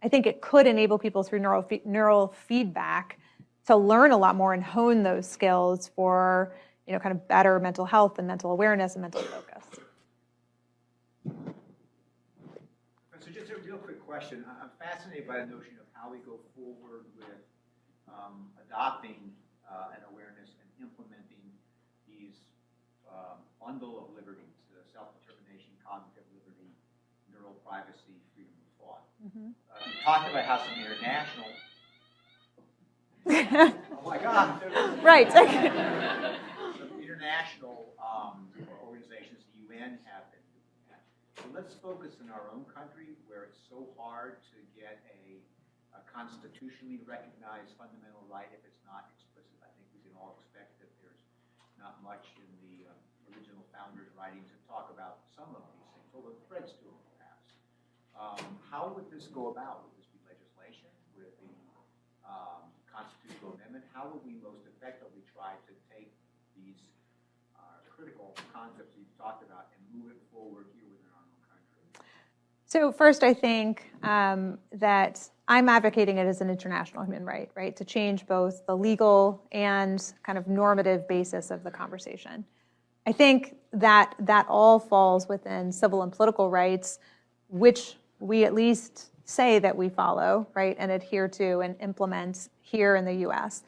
it could enable people through neural feedback to learn a lot more and hone those skills for kind of better mental health and mental awareness and mental focus. So just a real quick question. I'm fascinated by the notion of how we go forward with adopting an awareness and implementing these bundle of liberties, self-determination, cognitive liberty, neural privacy, freedom of thought. Mm-hmm. You talked about how some international... oh my God! Right. Some international organizations, the UN, have been doing that. So let's focus in our own country, where it's so hard to get a constitutionally recognized fundamental right if it's not explicit. I think we can all expect that there's not much in the original founders' writings that talk about some of these things, although it threads to them perhaps. How would this go about? Would this be legislation? Would it be constitutional amendment? How would we most effectively try to take these critical concepts you've talked about and move it forward here within our own country? So first, I think that I'm advocating it as an international human right, to change both the legal and kind of normative basis of the conversation. I think that all falls within civil and political rights, which we at least say that we follow, right, and adhere to and implement here in the U.S.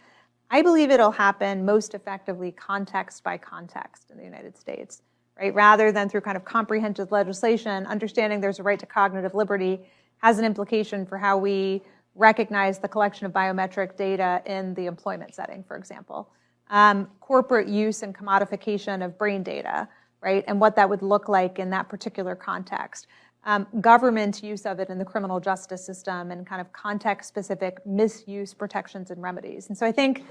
I believe it'll happen most effectively context by context in the United States, right? Rather than through kind of comprehensive legislation, understanding there's a right to cognitive liberty has an implication for how we recognize the collection of biometric data in the employment setting, for example. Corporate use and commodification of brain data, right? And what that would look like in that particular context. Government use of it in the criminal justice system and kind of context-specific misuse protections and remedies. And so I think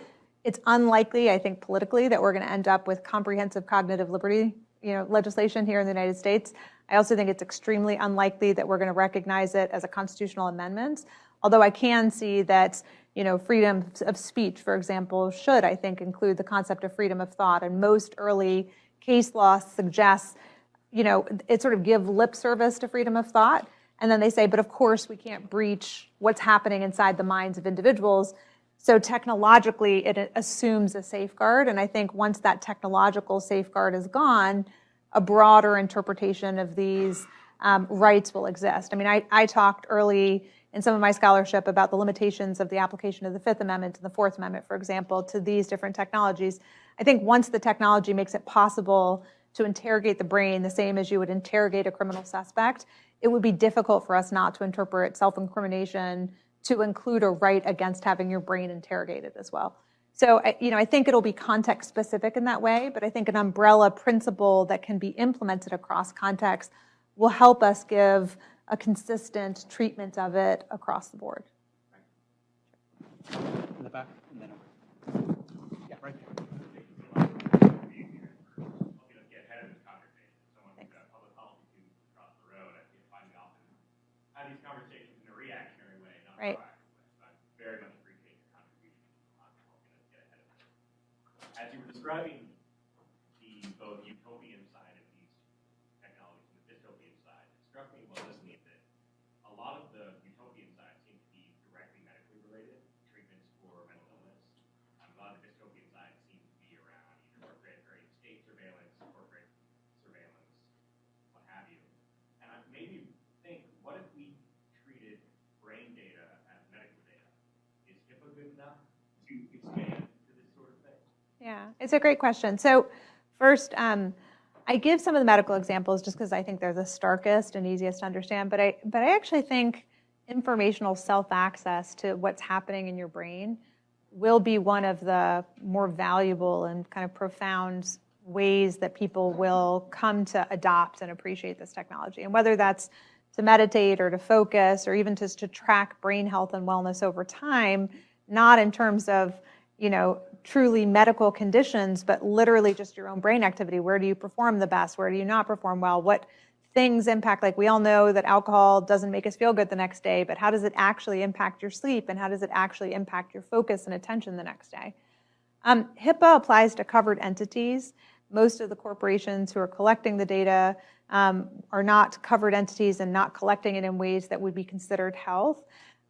it's unlikely, politically, that we're going to end up with comprehensive cognitive liberty, legislation here in the United States. I also think it's extremely unlikely that we're going to recognize it as a constitutional amendment, although I can see that, freedom of speech, for example, should, I think, include the concept of freedom of thought. And most early case law suggests it sort of give lip service to freedom of thought. And then they say, but of course we can't breach what's happening inside the minds of individuals. So technologically, it assumes a safeguard. And I think once that technological safeguard is gone, a broader interpretation of these rights will exist. I mean, I talked early in some of my scholarship about the limitations of the application of the Fifth Amendment and the Fourth Amendment, for example, to these different technologies. I think once the technology makes it possible to interrogate the brain the same as you would interrogate a criminal suspect, it would be difficult for us not to interpret self-incrimination to include a right against having your brain interrogated as well. So, I think it'll be context specific in that way, but I think an umbrella principle that can be implemented across context will help us give a consistent treatment of it across the board. In the back, and then over. Yeah, right there. describing the both utopian side of these technologies and the dystopian side, it struck me while listening that a lot of the utopian side seems to be directly medically related, treatments for mental illness. A lot of the dystopian side seems to be around either corporate or state surveillance, corporate surveillance, what have you. And it made me think, what if we treated brain data as medical data? Is HIPAA good enough to expand to this sort of thing? Yeah, it's a great question. So first, I give some of the medical examples just because I think they're the starkest and easiest to understand, but I actually think informational self-access to what's happening in your brain will be one of the more valuable and kind of profound ways that people will come to adopt and appreciate this technology. And whether that's to meditate or to focus or even just to track brain health and wellness over time, not in terms of, truly medical conditions, but literally just your own brain activity. Where do you perform the best? Where do you not perform well? What things impact, like we all know that alcohol doesn't make us feel good the next day, but how does it actually impact your sleep? And how does it actually impact your focus and attention the next day? HIPAA applies to covered entities. Most of the corporations who are collecting the data are not covered entities and not collecting it in ways that would be considered health.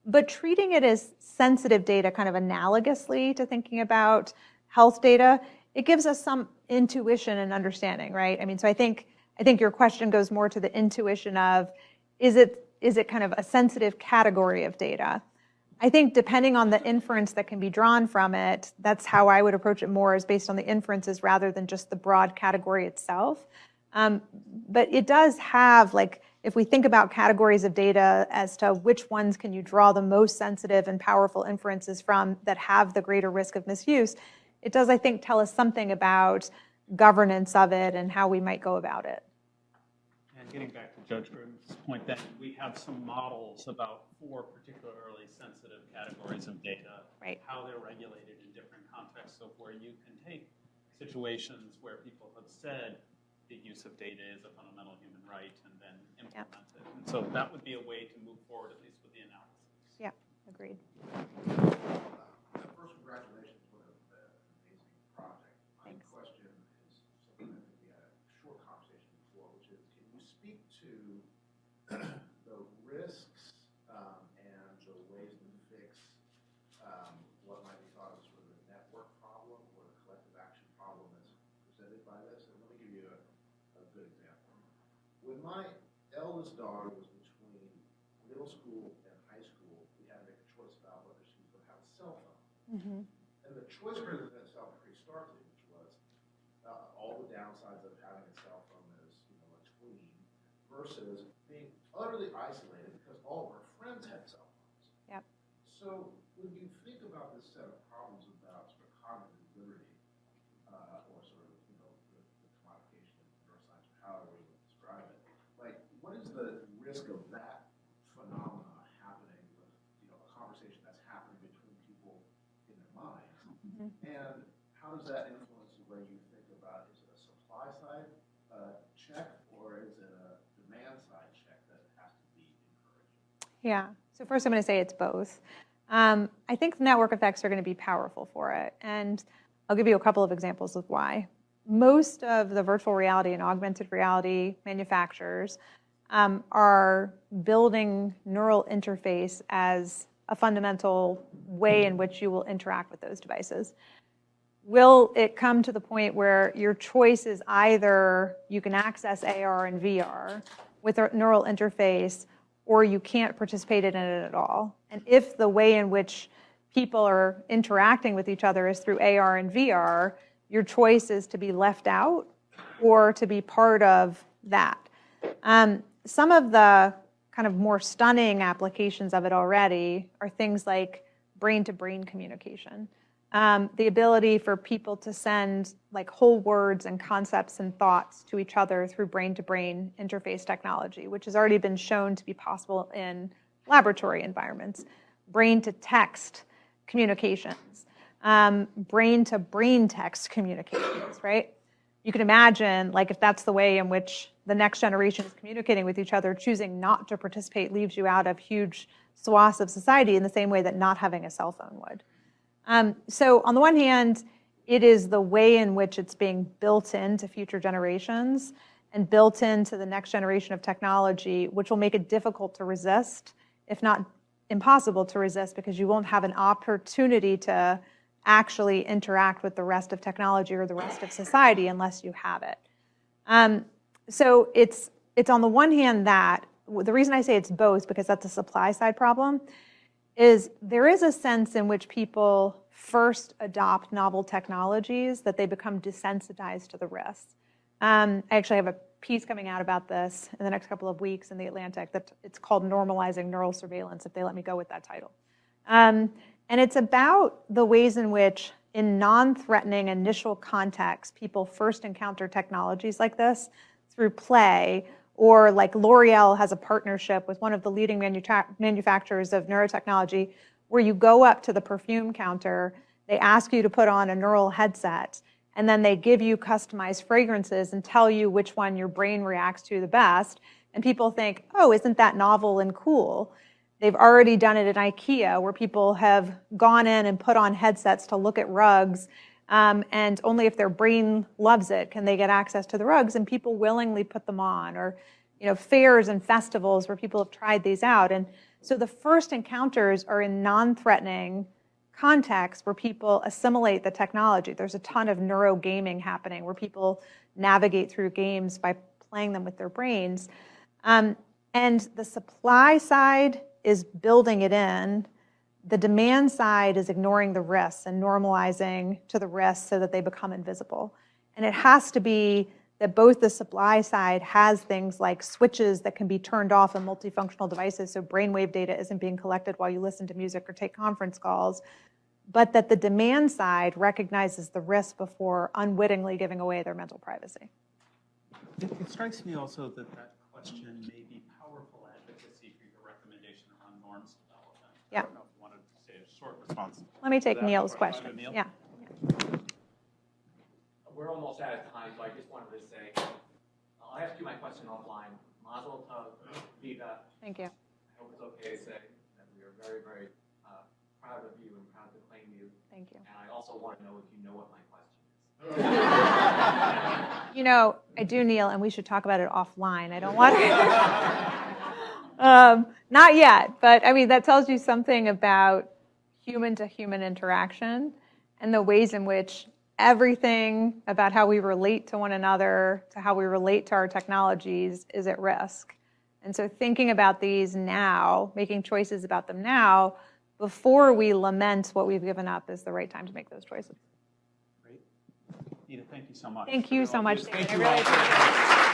But treating it as sensitive data, kind of analogously to thinking about health data, it gives us some intuition and understanding, right? I mean, so I think your question goes more to the intuition of, is it kind of a sensitive category of data? I think depending on the inference that can be drawn from it, that's how I would approach it more, is based on the inferences rather than just the broad category itself. But it does have, like, if we think about categories of data as to which ones can you draw the most sensitive and powerful inferences from that have the greater risk of misuse, it does, I think, tell us something about governance of it and how we might go about it. And getting back to Judge Gruden's point, that we have some models about 4 particularly sensitive categories of data, right, how they're regulated in different contexts, of where you can take situations where people have said the use of data is a fundamental human right and then implement it. And so that would be a way to move forward, at least with the analysis. Yeah, agreed. First, congratulations on an amazing project. My question is something that we had a short conversation before, which is, can you speak to the risks and the ways to fix what might be thought of as sort of a network problem or the collective action problem that's presented by this? And let me give you a good example. When my eldest daughter was between middle school and high school, we had to make a choice about whether she was going to have a cell phone. Mm-hmm. And the choice presented itself pretty starkly, which was all the downsides of having a cell phone as a tween versus being utterly isolated because all of her friends had cell phones. Yep. So when you think about this set of problems about sort of cognitive liberty, or sort of the commodification of neuroscience, or however you would describe it, like what is the risk of that phenomena happening with a conversation that's happening between people in their minds, and how does that influence the way you think about, is it a supply side check or is it a demand side check that has to be encouraged? Yeah. So first I'm going to say it's both. I think network effects are going to be powerful for it. And I'll give you a couple of examples of why. Most of the virtual reality and augmented reality manufacturers are building neural interface as a fundamental way in which you will interact with those devices. Will it come to the point where your choice is either you can access AR and VR with a neural interface, or you can't participate in it at all? And if the way in which people are interacting with each other is through AR and VR, your choice is to be left out or to be part of that. Some of the kind of more stunning applications of it already are things like brain-to-brain communication. The ability for people to send like whole words and concepts and thoughts to each other through brain-to-brain interface technology, which has already been shown to be possible in laboratory environments. Brain-to-text communications, brain-to-brain text communications, right? You can imagine, like, if that's the way in which the next generation is communicating with each other, choosing not to participate leaves you out of huge swaths of society in the same way that not having a cell phone would. So on the one hand, It is the way in which it's being built into future generations and built into the next generation of technology, which will make it difficult to resist, if not impossible to resist, because you won't have an opportunity to actually interact with the rest of technology or the rest of society unless you have it. So it's on the one hand that, the reason I say it's both, because that's a supply side problem, is there is a sense in which people first adopt novel technologies that they become desensitized to the risks. I actually have a piece coming out about this in the next couple of weeks in The Atlantic that it's called Normalizing Neural Surveillance, if they let me go with that title. And it's about the ways in which, in non-threatening initial contexts, people first encounter technologies like this through play, or like L'Oreal has a partnership with one of the leading manufacturers of neurotechnology, where you go up to the perfume counter, they ask you to put on a neural headset, and then they give you customized fragrances and tell you which one your brain reacts to the best. And people think, oh, isn't that novel and cool? They've already done it at IKEA, where people have gone in and put on headsets to look at rugs, and only if their brain loves it can they get access to the rugs, and people willingly put them on. Or, fairs and festivals where people have tried these out. And so the first encounters are in non-threatening contexts where people assimilate the technology. There's a ton of neurogaming happening where people navigate through games by playing them with their brains. And the supply side is building it in. The demand side is ignoring the risks and normalizing to the risks so that they become invisible. And it has to be that both the supply side has things like switches that can be turned off in multifunctional devices, so brainwave data isn't being collected while you listen to music or take conference calls, but that the demand side recognizes the risk before unwittingly giving away their mental privacy. It strikes me also that question may be powerful advocacy for your recommendation around norms development. Yeah. I don't know if you wanted to say a short response. Let me take to that Neil's before I go to question. Neil. Yeah. We're almost out of time, so I just wanted to say, I'll ask you my question offline. Mazel tov, Viva. Thank you. I hope it's okay to say that we are very, very proud of you and proud to claim you. Thank you. And I also want to know if you know what my question is. I do, Neil, and we should talk about it offline. I don't want to. Not yet, but I mean, that tells you something about human-to-human interaction and the ways in which everything about how we relate to one another, to how we relate to our technologies, is at risk. And so thinking about these now, making choices about them now, before we lament what we've given up, is the right time to make those choices. Great. Nita, thank you so much. Thank you so much, Thank David. you I really all. appreciate it.